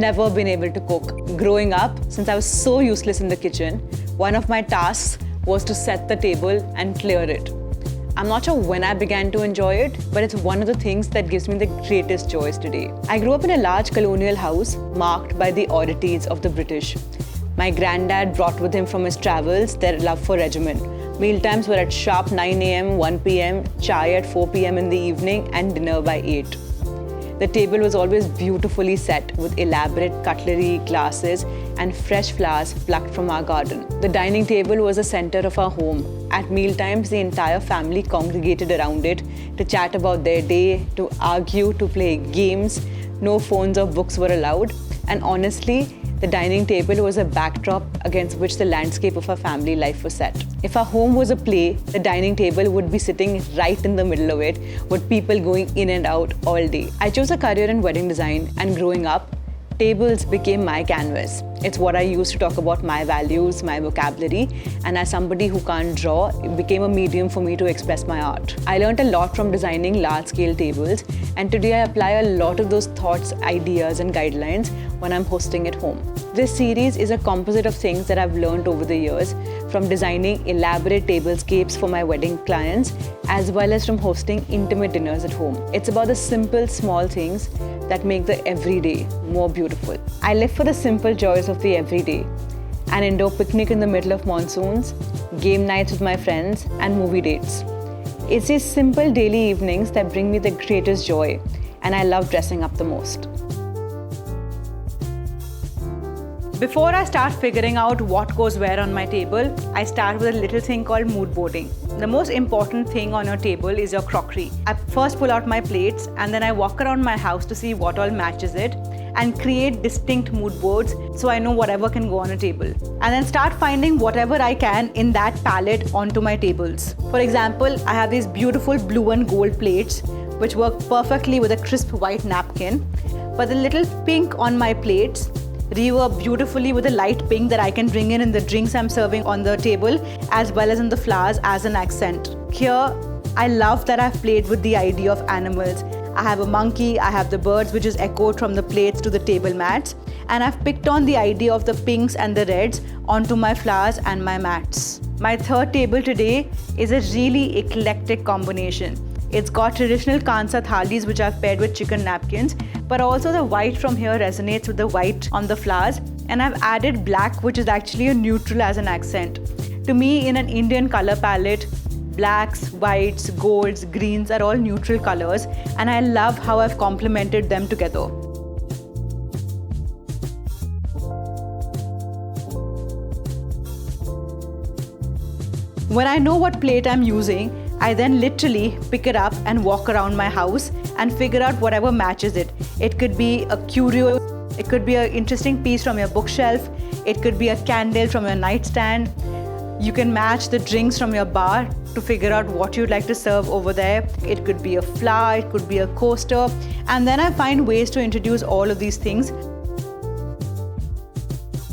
never been able to cook. Growing up, since I was so useless in the kitchen, one of my tasks was to set the table and clear it. I'm not sure when I began to enjoy it, but it's one of the things that gives me the greatest joys today. I grew up in a large colonial house marked by the oddities of the British. My granddad brought with him from his travels their love for regimen. Mealtimes were at sharp 9 a.m., 1 p.m., chai at 4 p.m. in the evening, and dinner by 8. The table was always beautifully set with elaborate cutlery, glasses, and fresh flowers plucked from our garden. The dining table was the center of our home. At mealtimes, the entire family congregated around it to chat about their day, to argue, to play games. No phones or books were allowed. And honestly, the dining table was a backdrop against which the landscape of our family life was set. If our home was a play, the dining table would be sitting right in the middle of it, with people going in and out all day. I chose a career in wedding design, and growing up, tables became my canvas. It's what I used to talk about my values, my vocabulary, and as somebody who can't draw, it became a medium for me to express my art. I learned a lot from designing large-scale tables, and today I apply a lot of those thoughts, ideas, and guidelines when I'm hosting at home. This series is a composite of things that I've learned over the years, from designing elaborate tablescapes for my wedding clients, as well as from hosting intimate dinners at home. It's about the simple, small things that make the everyday more beautiful. I live for the simple joys of the everyday. An indoor picnic in the middle of monsoons, game nights with my friends, and movie dates. It's these simple daily evenings that bring me the greatest joy, and I love dressing up the most. Before I start figuring out what goes where on my table, I start with a little thing called mood boarding. The most important thing on your table is your crockery. I first pull out my plates and then I walk around my house to see what all matches it and create distinct mood boards so I know whatever can go on a table. And then start finding whatever I can in that palette onto my tables. For example, I have these beautiful blue and gold plates which work perfectly with a crisp white napkin, but the little pink on my plates reverb beautifully with a light pink that I can bring in the drinks I'm serving on the table, as well as in the flowers as an accent. Here, I love that I've played with the idea of animals. I have a monkey, I have the birds, which is echoed from the plates to the table mats, and I've picked on the idea of the pinks and the reds onto my flowers and my mats. My third table today is a really eclectic combination. It's got traditional Kansa thalis which I've paired with chicken napkins, but also the white from here resonates with the white on the flowers, and I've added black which is actually a neutral as an accent. To me, in an Indian color palette, blacks, whites, golds, greens are all neutral colors, and I love how I've complemented them together. When I know what plate I'm using, I then literally pick it up and walk around my house and figure out whatever matches it. It could be a curio, it could be an interesting piece from your bookshelf, it could be a candle from your nightstand. You can match the drinks from your bar to figure out what you'd like to serve over there. It could be a flower, it could be a coaster, and then I find ways to introduce all of these things.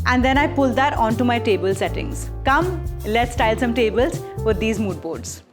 And then I pull that onto my table settings. Come, let's style some tables with these mood boards.